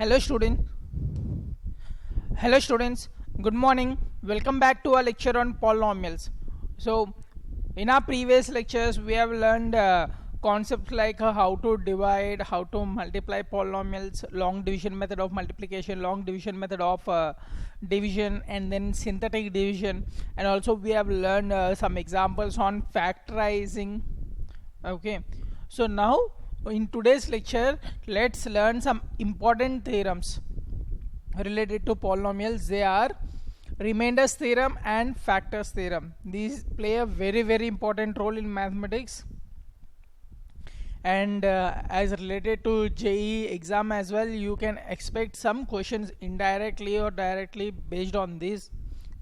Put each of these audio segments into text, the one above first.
Hello student. Hello students. Good morning. Welcome back to our lecture on polynomials. So in our previous lectures we have learned concepts like how to divide, how to multiply polynomials, long division method of multiplication, long division method of division, and then synthetic division, and also we have learned some examples on factorizing. Okay, so now in today's lecture let's learn some important theorems related to polynomials. They are remainders theorem and factors theorem. These play a very important role in mathematics, and as related to JEE exam as well, you can expect some questions indirectly or directly based on these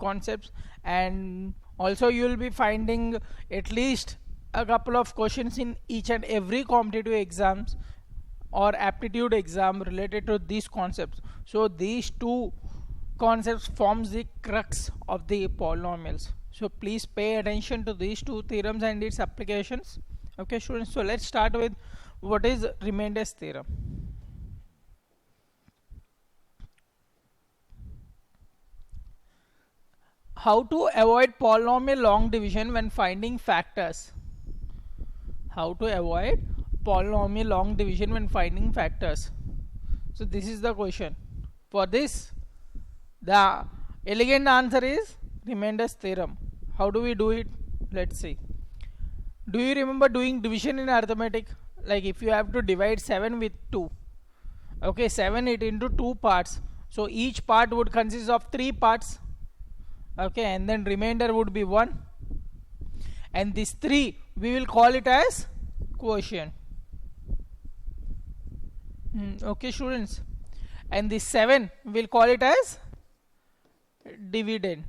concepts, and also you will be finding at least a couple of questions in each and every competitive exams or aptitude exam related to these concepts. So these two concepts forms the crux of the polynomials. So please pay attention to these two theorems and its applications. Okay students, so let's start with what is remainders theorem. How to avoid polynomial long division when finding factors. How to avoid polynomial long division when finding factors. So this is the question. For this, the elegant answer is remainders theorem. How do we do it? Let's see. Do you remember doing division in arithmetic? Like if you have to divide 7 with 2, okay, 7 it into 2 parts, so each part would consist of 3 parts, okay, and then remainder would be 1, and this 3 we will call it as quotient. Okay students, and this 7 we'll call it as dividend,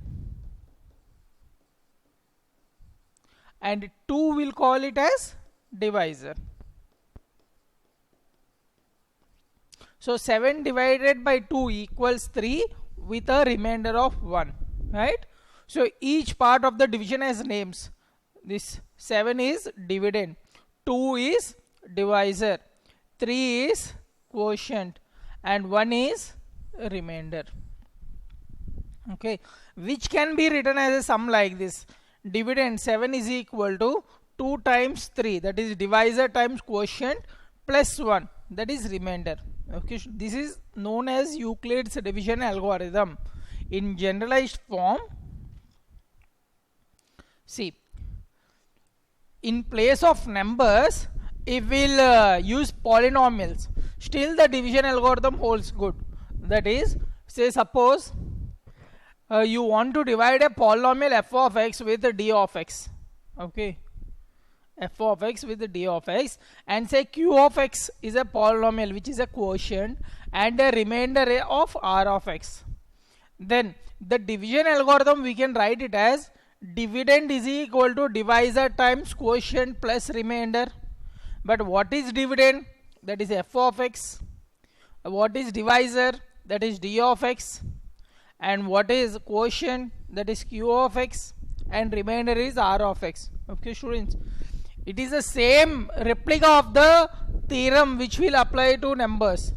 and 2 will call it as divisor. So 7 divided by 2 equals 3 with a remainder of 1, right? So each part of the division has names. This 7 is dividend, 2 is divisor, 3 is quotient, and 1 is remainder. Okay, which can be written as a sum like this. Dividend 7 is equal to 2 times 3, that is divisor times quotient, plus 1, that is remainder. Okay, this is known as Euclid's division algorithm. In generalized form, see, in place of numbers, if we'll use polynomials, still the division algorithm holds good. That is, say suppose you want to divide a polynomial f of x with a d of x, okay, f of x with d of x, and say q of x is a polynomial which is a quotient and a remainder of r of x. Then the division algorithm we can write it as dividend is equal to divisor times quotient plus remainder. But what is dividend? That is f of x. What is divisor? That is d of x. And what is quotient? That is q of x, and remainder is r of x. Okay students, it is the same replica of the theorem which will apply to numbers.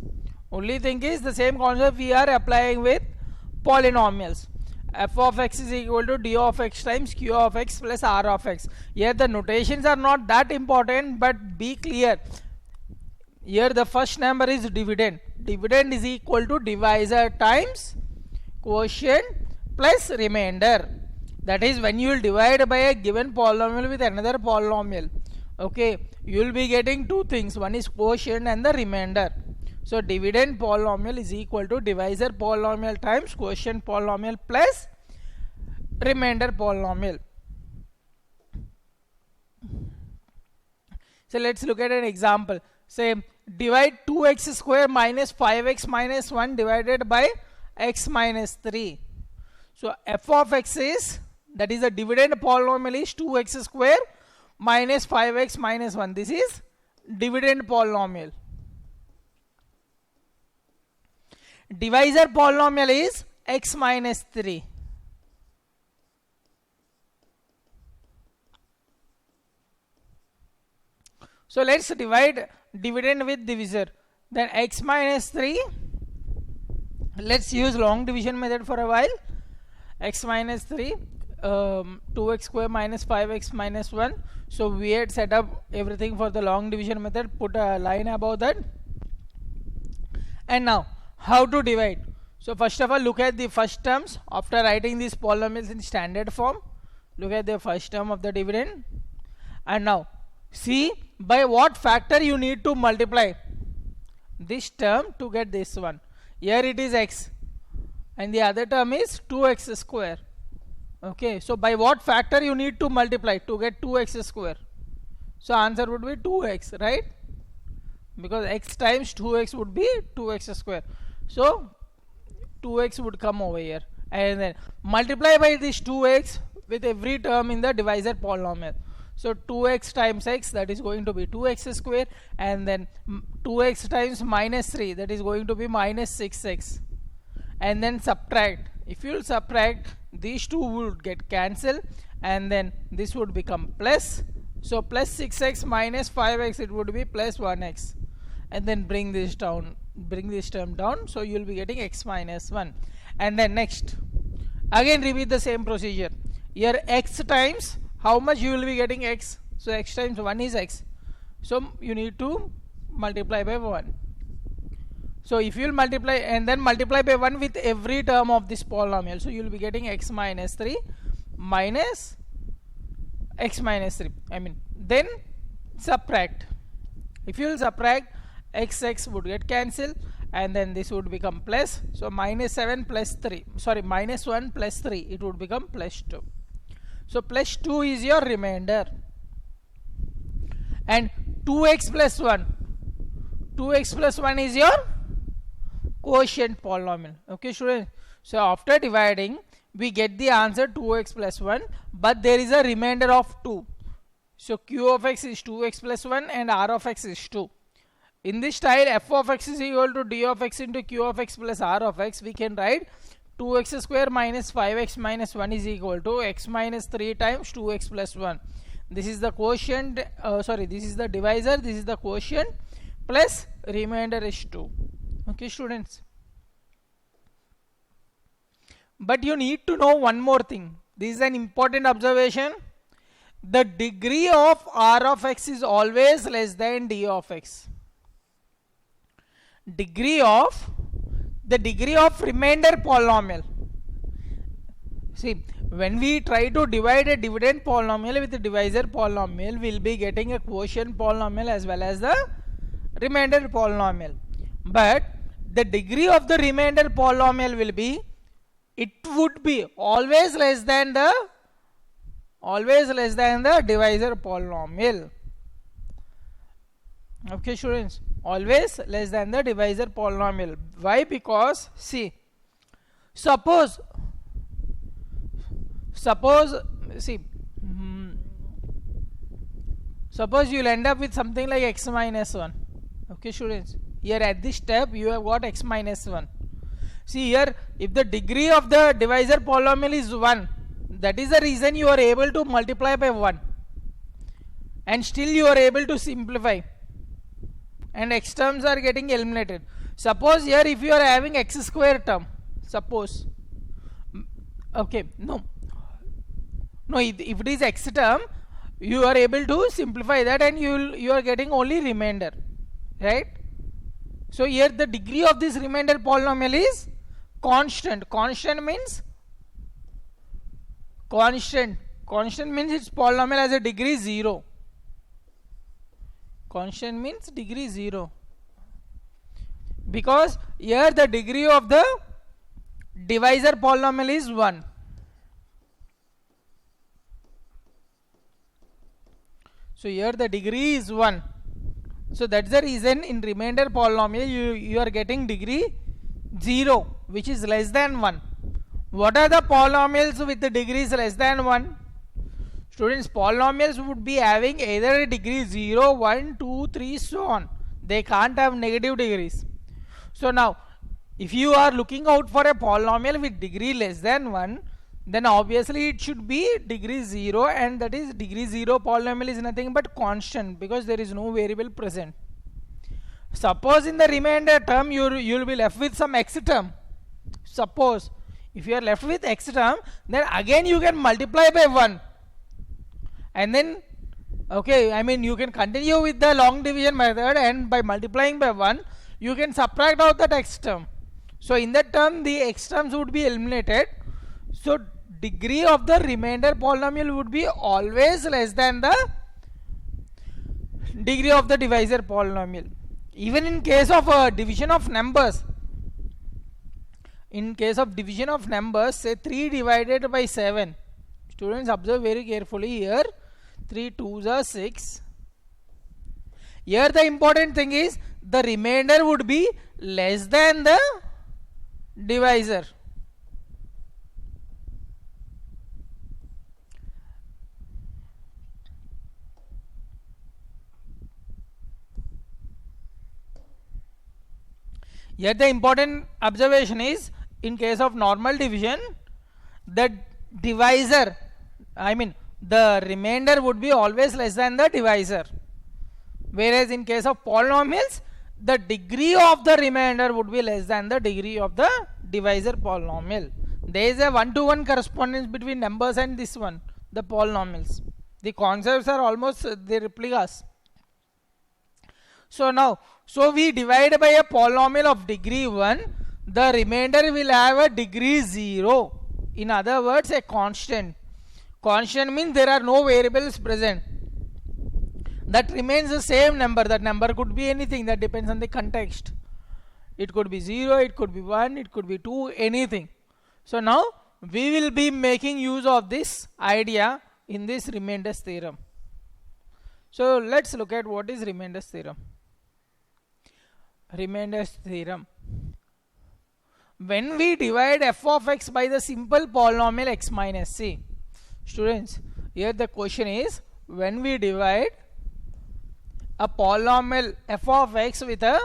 Only thing is the same concept we are applying with polynomials. F of x is equal to d of x times q of x plus r of x. Here the notations are not that important, but be clear. Here the first number is dividend. Dividend is equal to divisor times quotient plus remainder. That is, when you will divide by a given polynomial with another polynomial, okay, you will be getting two things. One is quotient and the remainder. So dividend polynomial is equal to divisor polynomial times quotient polynomial plus remainder polynomial. So let's look at an example. Say divide 2x square minus 5x minus 1 divided by x minus 3. So f of x is, that is the dividend polynomial, is 2x square minus 5x minus 1. This is dividend polynomial. Divisor polynomial is x minus 3. So let's divide dividend with divisor. Then x minus 3 Let's use long division method for a while. X minus 3, 2x square minus 5x minus 1. So we had set up everything for the long division method, put a line above that. And now how to divide? So first of all, look at the first terms after writing these polynomials in standard form. Look at the first term of the dividend, and now see by what factor you need to multiply this term to get this one. Here it is x and the other term is 2x square. Okay, so by what factor you need to multiply to get 2x square? So answer would be 2x, right? Because x times 2x would be 2x square. So 2x would come over here, and then multiply by this 2x with every term in the divisor polynomial. So 2x times x, that is going to be 2x square, and then 2x times minus 3, that is going to be minus 6x, and then subtract. If you subtract, these two would get cancelled, and then this would become plus. So plus 6x minus 5x, it would be plus 1x, and then bring this down, bring this term down, so you will be getting x minus 1. And then next again repeat the same procedure. Here x times how much you will be getting x, so x times 1 is x, so you need to multiply by 1. So if you will multiply and then multiply by 1 with every term of this polynomial, so you will be getting x minus 3 minus x minus 3, I mean, then subtract. If you will subtract, x would get cancelled, and then this would become plus. So minus 7 plus 3, sorry, minus 1 plus 3, it would become plus 2. So plus 2 is your remainder, and 2x plus 1, 2x plus 1 is your quotient polynomial. Okay students, so after dividing we get the answer 2x plus 1, but there is a remainder of 2. So q of x is 2x plus 1 and r of x is 2. In this style, f of x is equal to d of x into q of x plus r of x. We can write 2x square minus 5x minus 1 is equal to x minus 3 times 2x plus 1. This is the quotient, this is the divisor, this is the quotient, plus remainder is 2. Okay students, but you need to know one more thing. This is an important observation. The degree of r of x is always less than d of x. The degree of remainder polynomial. See, when we try to divide a dividend polynomial with a divisor polynomial, we will be getting a quotient polynomial as well as the remainder polynomial. But the degree of the remainder polynomial will be, it would be always less than the divisor polynomial. Okay students, always less than the divisor polynomial. Why? Because see, suppose you will end up with something like x minus 1. Okay students, here at this step you have got x minus 1. See here, if the degree of the divisor polynomial is 1, that is the reason you are able to multiply by 1, and still you are able to simplify, and x terms are getting eliminated. Suppose here if you are having x square term, suppose, okay, no, if it is x term, you are able to simplify that, and you are getting only remainder, right? So here the degree of this remainder polynomial is constant. Constant means its polynomial has a degree 0. Constant means degree 0, because here the degree of the divisor polynomial is 1. So here the degree is 1. So that's the reason in remainder polynomial you are getting degree 0, which is less than 1. What are the polynomials with the degrees less than 1? Students, polynomials would be having either a degree 0, 1, 2, 3, so on. They can't have negative degrees. So now, if you are looking out for a polynomial with degree less than 1, then obviously it should be degree 0, and that is degree 0 polynomial is nothing but constant, because there is no variable present. Suppose in the remainder term you will be left with some x term. Suppose if you are left with x term, then again you can multiply by 1, and then okay, I mean you can continue with the long division method, and by multiplying by 1 you can subtract out that x term. So in that term the x terms would be eliminated. So degree of the remainder polynomial would be always less than the degree of the divisor polynomial. Even in case of division of numbers, in case of division of numbers, say 3 divided by 7, students observe very carefully here, 3 2s are 6. Here the important thing is the remainder would be less than the divisor. Yet the important observation is, in case of normal division, the divisor, I mean the remainder would be always less than the divisor, whereas in case of polynomials the degree of the remainder would be less than the degree of the divisor polynomial. There is a one-to-one correspondence between numbers and this one, the polynomials. The concepts are almost the replicas. So now, so we divide by a polynomial of degree 1, the remainder will have a degree 0. In other words, a constant. Constant means there are no variables present. That remains the same number. That number could be anything, that depends on the context. It could be 0, it could be 1, it could be 2, anything. So now we will be making use of this idea in this remainders theorem. So let's look at what is remainders theorem. Remainders theorem. When we divide f of x by the simple polynomial x minus c, students, here the question is, when we divide a polynomial f of x with a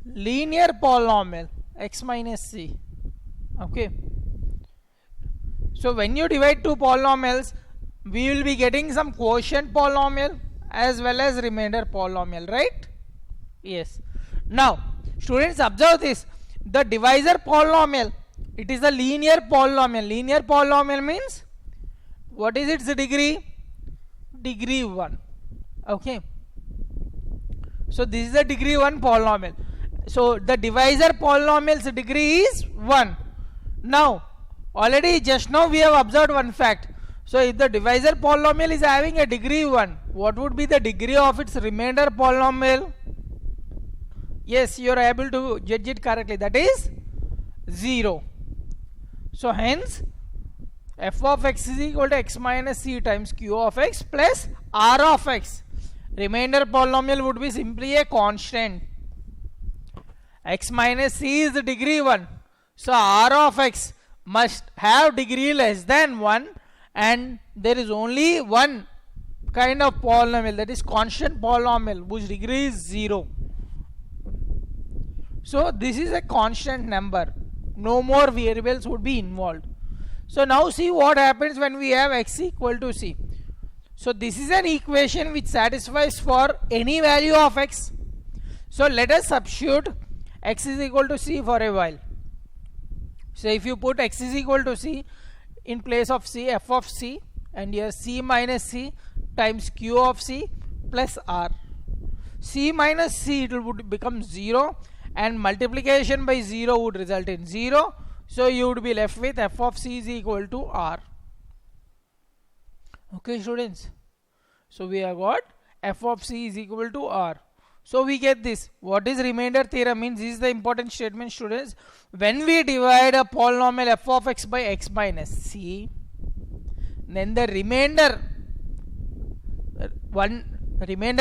linear polynomial x minus c, okay, so when you divide two polynomials, we will be getting some quotient polynomial as well as remainder polynomial, right? Yes. Now students, observe this, the divisor polynomial, it is a linear polynomial. Linear polynomial means, what is its degree? Degree 1. Okay, so this is the degree 1 polynomial. So the divisor polynomial's degree is 1. Now already just now we have observed one fact. So if the divisor polynomial is having a degree 1, what would be the degree of its remainder polynomial? Yes, you are able to judge it correctly, that is 0. So hence f of x is equal to x minus c times q of x plus r of x. Remainder polynomial would be simply a constant. X minus c is the degree 1. So r of x must have degree less than 1, and there is only one kind of polynomial, that is constant polynomial, whose degree is 0. So this is a constant number, no more variables would be involved. So now see what happens when we have x equal to c. So this is an equation which satisfies for any value of x. So let us substitute x is equal to c for a while. So if you put x is equal to c in place of c, f of c, and here c minus c times q of c plus r. C minus c, it would become 0, and multiplication by 0 would result in 0. So you would be left with f of c is equal to r. Okay students, so we have got f of c is equal to r. So we get this. What is remainder theorem means? This is the important statement, students. When we divide a polynomial f of x by x minus c, then the remainder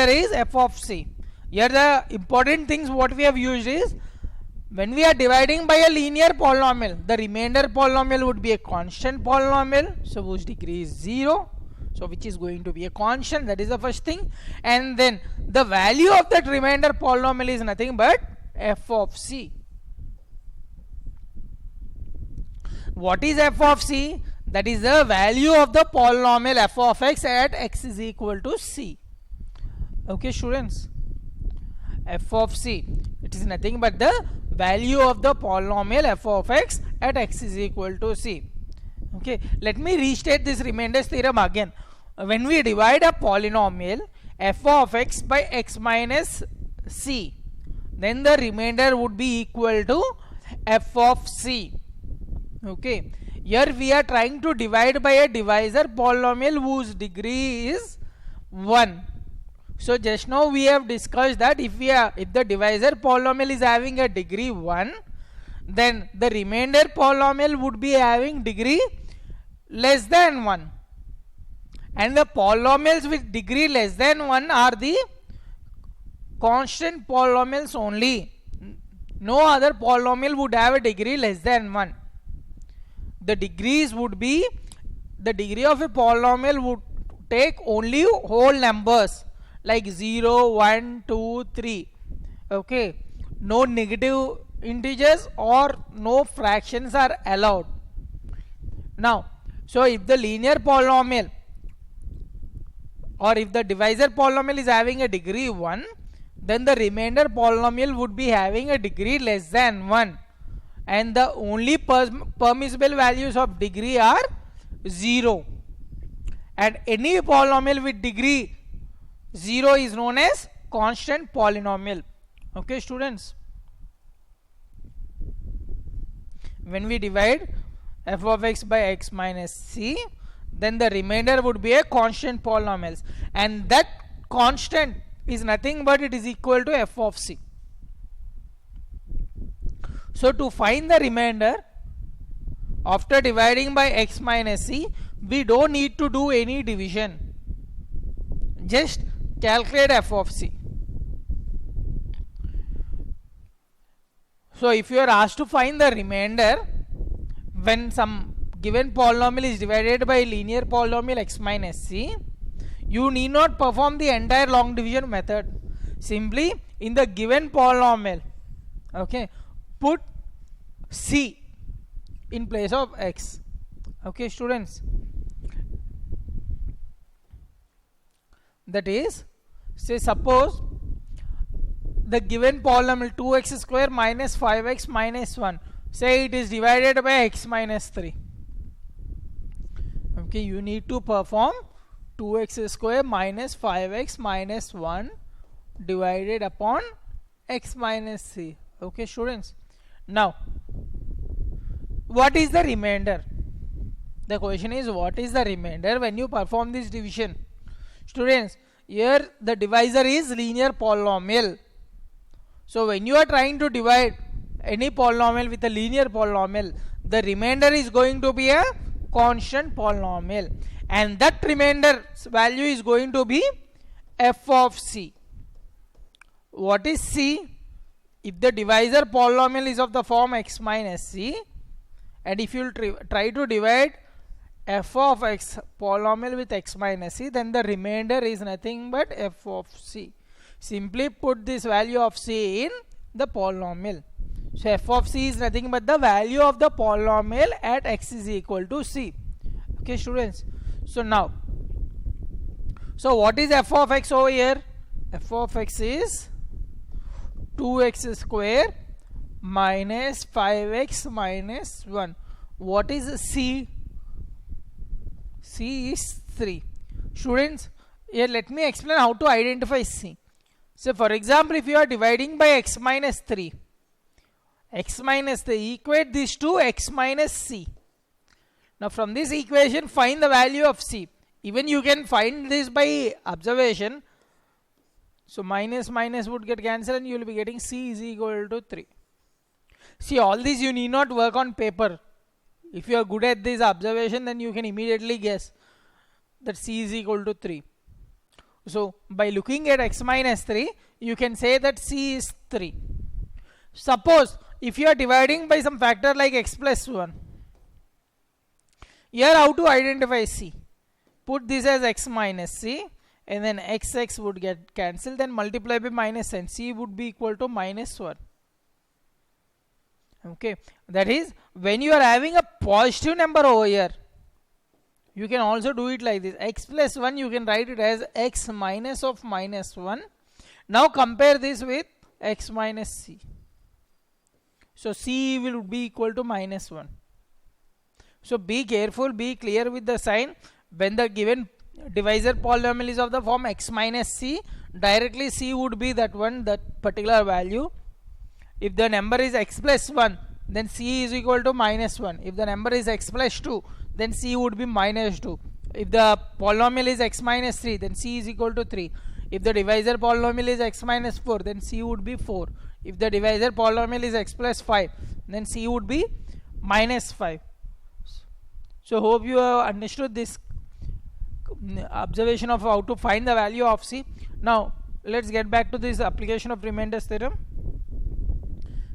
is f of c. Here the important things what we have used is, when we are dividing by a linear polynomial, the remainder polynomial would be a constant polynomial, so whose degree is 0, so which is going to be a constant, that is the first thing. And then the value of that remainder polynomial is nothing but f of c. What is f of c? That is the value of the polynomial f of x at x is equal to c. Okay students, f of c. It is nothing but the value of the polynomial f of x at x is equal to c. Okay, let me restate this remainders theorem again. When we divide a polynomial f of x by x minus c, then the remainder would be equal to f of c. Okay, here we are trying to divide by a divisor polynomial whose degree is 1. So just now we have discussed that if the divisor polynomial is having a degree 1, then the remainder polynomial would be having degree less than 1, and the polynomials with degree less than 1 are the constant polynomials only. No other polynomial would have a degree less than 1. The degrees would be, the degree of a polynomial would take only whole numbers like 0, 1, 2, 3. Okay, no negative integers or no fractions are allowed. Now, so if the linear polynomial or if the divisor polynomial is having a degree 1, then the remainder polynomial would be having a degree less than 1, and the only permissible values of degree are 0, and any polynomial with degree 0 is known as constant polynomial. Okay, students, when we divide f of x by x minus c, then the remainder would be a constant polynomials, and that constant is nothing but it is equal to f of c. So to find the remainder after dividing by x minus c, we don't need to do any division, just calculate f of c. So if you are asked to find the remainder when some given polynomial is divided by linear polynomial x minus c, you need not perform the entire long division method. Simply in the given polynomial, okay, put c in place of x. Okay, students, that is, say suppose the given polynomial 2x square minus 5x minus 1, say it is divided by x minus 3. Okay, you need to perform 2x square minus 5x minus 1 divided upon x minus 3. Okay, students, now what is the remainder? The question is, what is the remainder when you perform this division? Students, here the divisor is linear polynomial. So when you are trying to divide any polynomial with a linear polynomial, the remainder is going to be a constant polynomial, and that reminder's value is going to be f of c. What is c? If the divisor polynomial is of the form x minus c, and if you try to divide f of x polynomial with x minus c, then the remainder is nothing but f of c. Simply put this value of c in the polynomial. So f of c is nothing but the value of the polynomial at x is equal to c. Okay, students, so now, so what is f of x over here? F of x is 2x square minus 5x minus 1. What is c? C is 3. Students, here let me explain how to identify c. So for example, if you are dividing by x minus 3, x minus 3, equate this to x minus c. Now from this equation, find the value of c. Even you can find this by observation. So minus minus would get cancelled and you will be getting c is equal to 3. See, all these you need not work on paper. If you are good at this observation, then you can immediately guess that c is equal to 3. So by looking at x minus 3, you can say that c is 3. Suppose if you are dividing by some factor like x plus 1, here how to identify c? Put this as x minus c, and then x would get cancelled, then multiply by minus n, c would be equal to minus 1. Okay, that is, when you are having a positive number over here, you can also do it like this. X plus 1, you can write it as x minus of minus 1. Now compare this with x minus c. So c will be equal to minus 1. So be careful, be clear with the sign. When the given divisor polynomial is of the form x minus c, directly c would be that one, that particular value. If the number is x plus 1, then c is equal to minus 1. If the number is x plus 2, then c would be minus 2. If the polynomial is x minus 3, then c is equal to 3. If the divisor polynomial is x minus 4, then c would be 4. If the divisor polynomial is x plus 5, then c would be minus 5. So hope you have understood this observation of how to find the value of c. Now let's get back to this application of remainders theorem.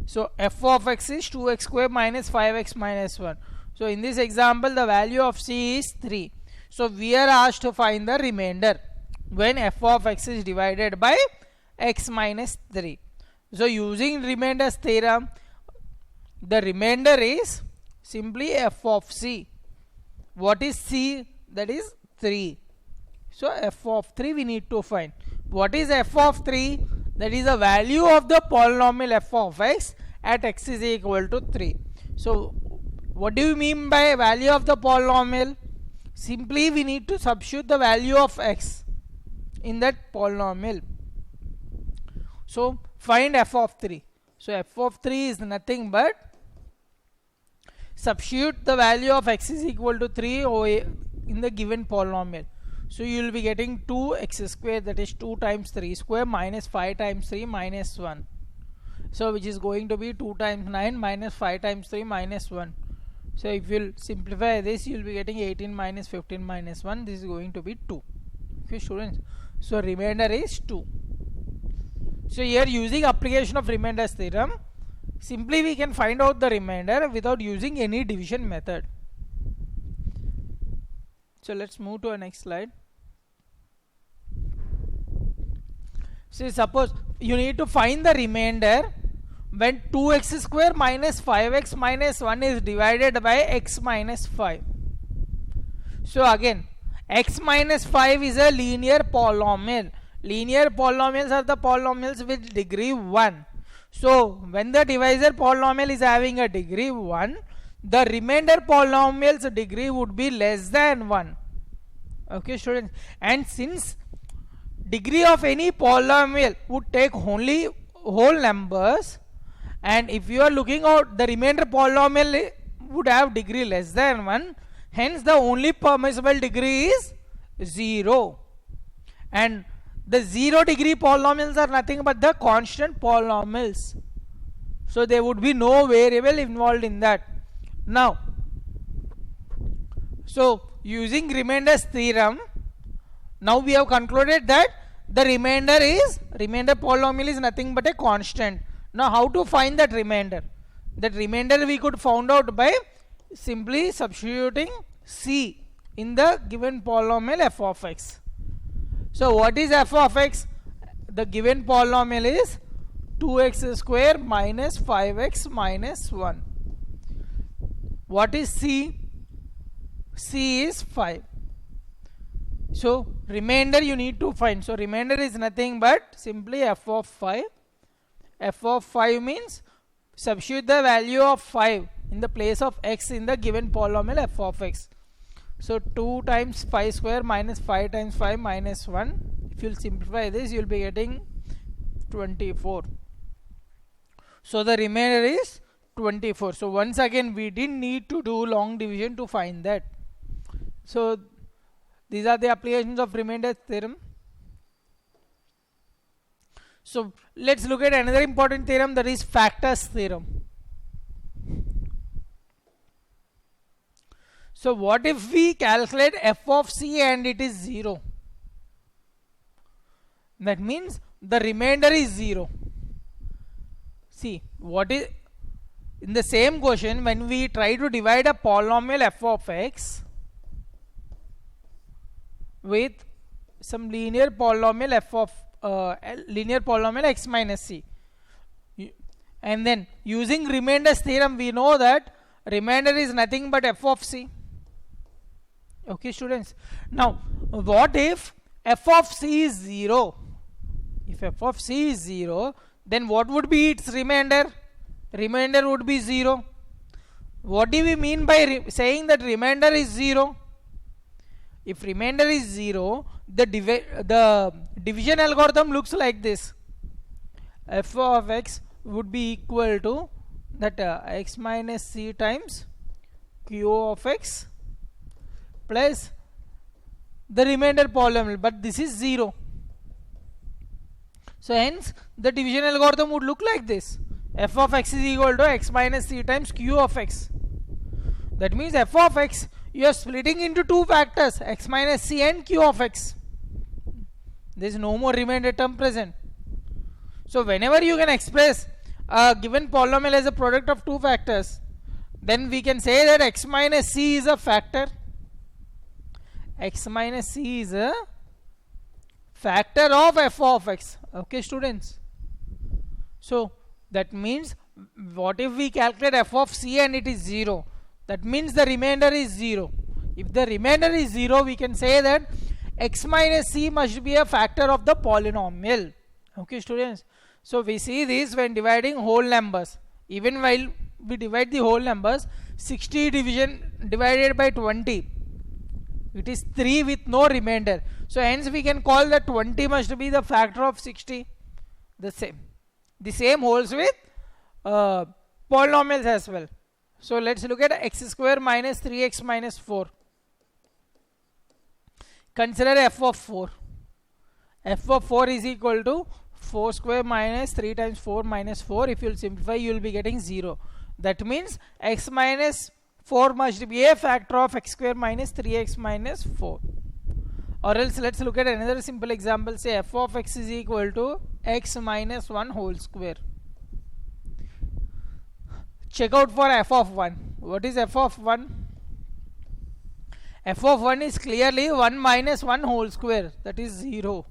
So f of x is 2x square minus 5x minus 1. So in this example the value of c is 3. So we are asked to find the remainder when f of x is divided by x minus 3. So using remainders theorem, the remainder is simply f of c. What is c? That is 3. So f of 3 we need to find. What is f of 3? That is the value of the polynomial f of x at x is equal to 3. So what do you mean by value of the polynomial? Simply we need to substitute the value of x in that polynomial. So find f of 3. So f of 3 is nothing but substitute the value of x is equal to 3 in the given polynomial. So you will be getting 2x square, that is 2 times 3 square minus 5 times 3 minus 1. So which is going to be 2 times 9 minus 5 times 3 minus 1. So if you will simplify this, you will be getting 18 minus 15 minus 1. This is going to be 2. Okay students. So remainder is 2. So here using application of remainders theorem, simply we can find out the remainder without using any division method. So let's move to our next slide. So suppose you need to find the remainder when 2x square minus 5x minus 1 is divided by x minus 5. So again, x minus 5 is a linear polynomial. Linear polynomials are the polynomials with degree 1. So when the divisor polynomial is having a degree 1, the remainder polynomial's degree would be less than 1. Okay students, and since degree of any polynomial would take only whole numbers, and if you are looking out the remainder polynomial would have degree less than 1, hence the only permissible degree is 0. And the 0 degree polynomials are nothing but the constant polynomials. So there would be no variable involved in that. Now, so using remainders theorem, now we have concluded that the remainder polynomial is nothing but a constant. Now how to find that remainder? That remainder we could find out by simply substituting c in the given polynomial f of x. So what is f of x? The given polynomial is 2x square minus 5x minus 1. What is c? C is 5. So remainder you need to find. So remainder is nothing but simply f of 5. F of 5 means substitute the value of 5 in the place of x in the given polynomial f of x. So 2 times 5 square minus 5 times 5 minus 1. If you will simplify this, you will be getting 24. So the remainder is 24. So once again we didn't need to do long division to find that. So these are the applications of remainder theorem. So let's look at another important theorem, that is factors theorem. So what if we calculate f of c and it is 0? That means the remainder is 0. See, what is in the same question, when we try to divide a polynomial f of x with some linear polynomial f of linear polynomial x minus c, and then using remainders theorem we know that remainder is nothing but f of c. Okay students, now what if f of c is 0? If f of c is 0, then what would be its remainder? Remainder would be 0. What do we mean by saying that remainder is 0? If remainder is 0, the division algorithm looks like this. F of x would be equal to that x minus c times q of x plus the remainder polynomial, but this is 0. So hence the division algorithm would look like this. F of x is equal to x minus c times q of x. That means f of x, you are splitting into two factors, x minus c and q of x. There is no more remainder term present. So whenever you can express a given polynomial as a product of two factors, then we can say that x minus c is a factor. X minus c is a factor of f of x. Okay, students. So that means, what if we calculate f of c and it is 0? That means the remainder is 0. If the remainder is 0, we can say that x minus c must be a factor of the polynomial. Okay, students. So we see this when dividing whole numbers. Even while we divide the whole numbers, 60 divided by 20, it is 3 with no remainder. So hence we can call that 20 must be the factor of 60. The same holds with polynomials as well. So let's look at x square minus 3x minus 4. Consider f of 4. F of 4 is equal to 4 square minus 3 times 4 minus 4. If you will simplify, you will be getting 0. That means x minus 4 must be a factor of x square minus 3x minus 4. Or else let's look at another simple example. Say f of x is equal to x minus 1 whole square. Check out for f of 1. What is f of 1? F of 1 is clearly 1 minus 1 whole square. That is 0.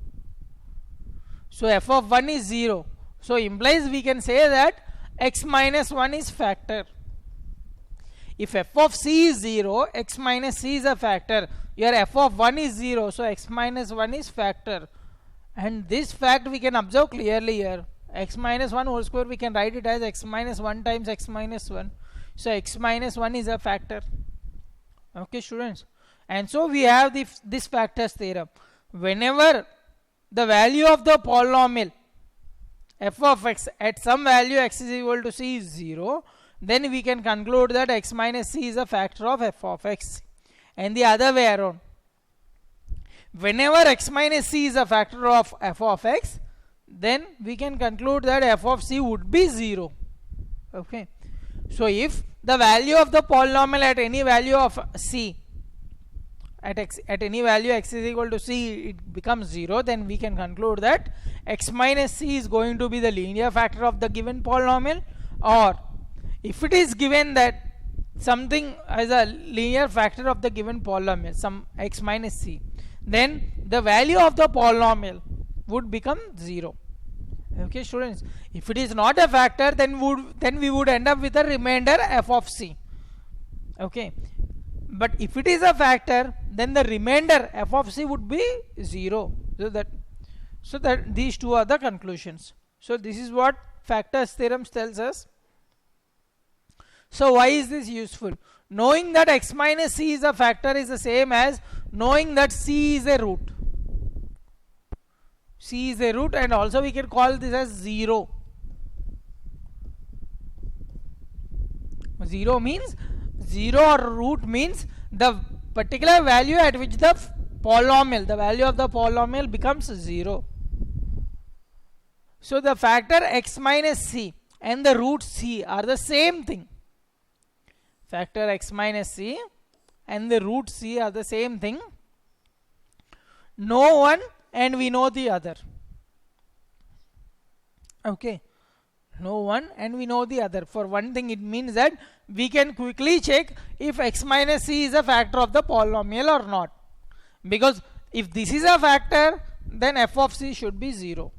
So f of 1 is 0. So implies we can say that x minus 1 is factor. If f of c is 0, x minus c is a factor. Here f of 1 is 0. So x minus 1 is factor. And this fact we can observe clearly here. X minus 1 whole square, we can write it as x minus 1 times x minus 1. So x minus 1 is a factor. Okay, students. And so we have this factors theorem. Whenever the value of the polynomial f of x at some value x is equal to c is 0, then we can conclude that x minus c is a factor of f of x. And the other way around. Whenever x minus c is a factor of f of x, then we can conclude that f of c would be 0. Okay. So if the value of the polynomial at any value of c, at any value x is equal to c, it becomes 0, then we can conclude that x minus c is going to be the linear factor of the given polynomial. Or if it is given that something as a linear factor of the given polynomial, some x minus c, then the value of the polynomial would become 0. Okay, students. If it is not a factor, then we would end up with a remainder f of c. Okay. But if it is a factor, then the remainder f of c would be 0. So that these two are the conclusions. So this is what factors theorem tells us. So why is this useful? Knowing that x minus c is a factor is the same as knowing that c is a root. C is a root, and also we can call this as 0. 0 means 0 or root means the particular value at which the polynomial, the value of the polynomial becomes 0. So the factor x minus c and the root c are the same thing. Factor x minus c and the root c are the same thing. Know one and we know the other. Okay. Know one and we know the other. For one thing, it means that we can quickly check if x minus c is a factor of the polynomial or not. Because if this is a factor, then f of c should be 0.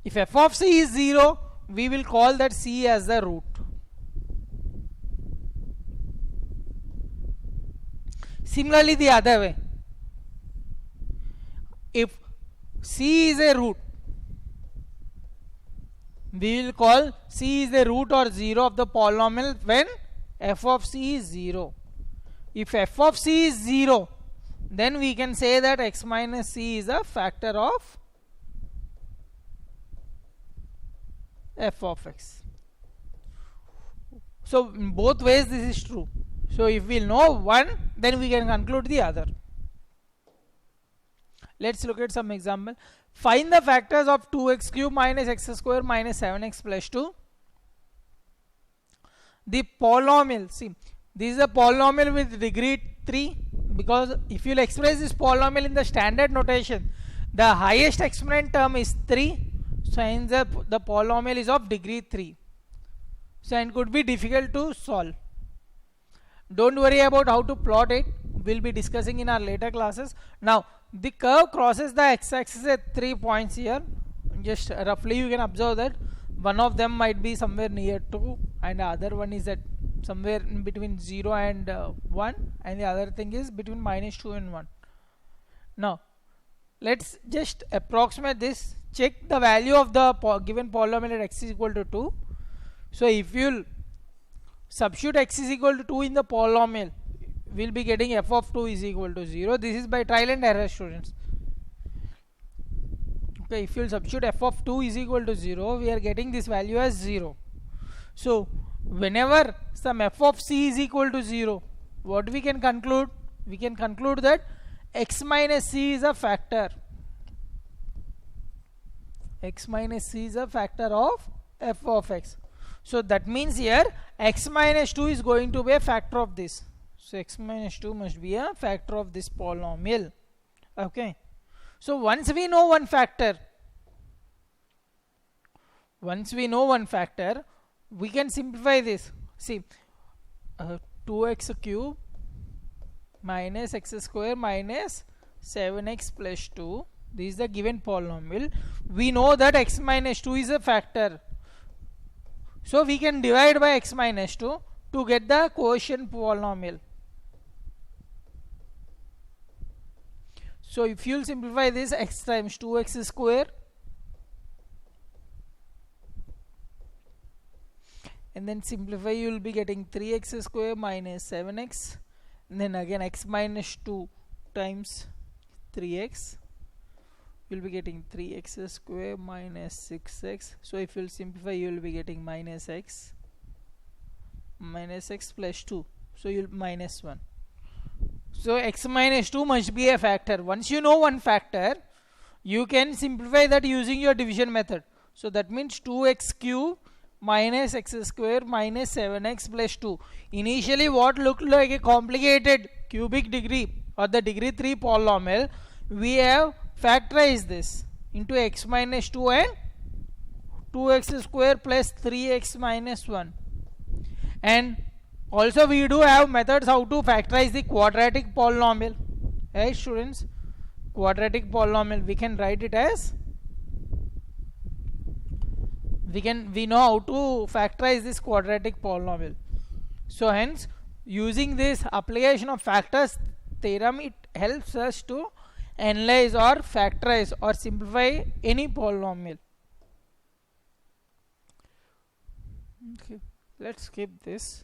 If f of c is 0, we will call that c as the root. Similarly, the other way. If c is a root, we will call c is the root or 0 of the polynomial when f of c is 0. If f of c is 0, then we can say that x minus c is a factor of f of x. So in both ways this is true. So if we know one, then we can conclude the other. Let's look at some example. Find the factors of 2x cube minus x square minus 7x plus 2. The polynomial, see, this is a polynomial with degree 3, because if you will express this polynomial in the standard notation, the highest exponent term is 3, so hence the polynomial is of degree 3. So it could be difficult to solve. Don't worry about how to plot it, we'll be discussing in our later classes. Now the curve crosses the x-axis at 3 points here. Just roughly you can observe that one of them might be somewhere near 2 and the other one is at somewhere in between 0 and 1, and the other thing is between minus 2 and 1. Now let's just approximate this. Check the value of the given polynomial at x is equal to 2. So if you'll substitute x is equal to 2 in the polynomial, we'll be getting f of 2 is equal to 0. This is by trial and error, students. Okay, if you'll substitute f of 2 is equal to 0, we are getting this value as 0. So whenever some f of c is equal to 0, what we can conclude? We can conclude that x minus c is a factor. X minus c is a factor of f of x. So that means here x minus 2 is going to be a factor of this. So x minus 2 must be a factor of this polynomial. Okay. So once we know one factor, we can simplify this. See, 2x cube minus x square minus 7x plus 2. This is the given polynomial. We know that x minus 2 is a factor. So we can divide by x minus 2 to get the quotient polynomial. So if you will simplify this, x times 2x square, and then simplify, you will be getting 3x square minus 7x, and then again x minus 2 times 3x, you will be getting 3x square minus 6x. So if you will simplify, you will be getting minus x plus 2, so you will minus 1. So x minus 2 must be a factor. Once you know one factor, you can simplify that using your division method. So that means 2x cube minus x square minus 7x plus 2. Initially what looked like a complicated cubic degree or the degree 3 polynomial, we have factorized this into x minus 2 and 2x square plus 3x minus 1. And also we do have methods how to factorize the quadratic polynomial. Right, students? Quadratic polynomial, we can write it as, we know how to factorize this quadratic polynomial. So hence, using this application of factors theorem, it helps us to analyze or factorize or simplify any polynomial. Okay, let's skip this.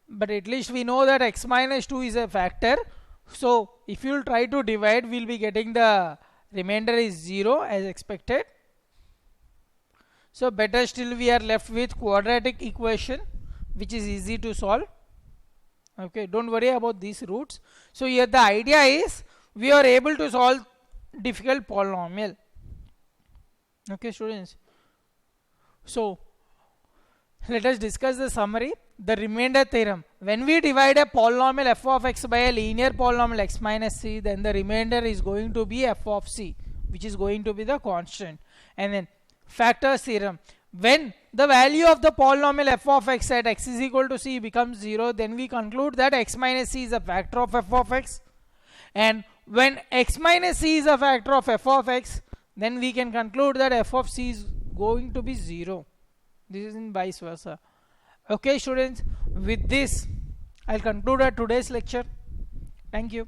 But at least we know that x minus 2 is a factor. So if you will try to divide, we will be getting the remainder is 0 as expected. So better still, we are left with quadratic equation, which is easy to solve. Okay, don't worry about these roots. So here the idea is we are able to solve difficult polynomial. Okay, students. So let us discuss the summary. The remainder theorem. When we divide a polynomial f of x by a linear polynomial x minus c, then the remainder is going to be f of c, which is going to be the constant. And then factors theorem. When the value of the polynomial f of x at x is equal to c becomes 0, then we conclude that x minus c is a factor of f of x. And when x minus c is a factor of f of x, then we can conclude that f of c is going to be 0. This is in vice versa. Okay, students, with this I'll conclude our today's lecture. Thank you.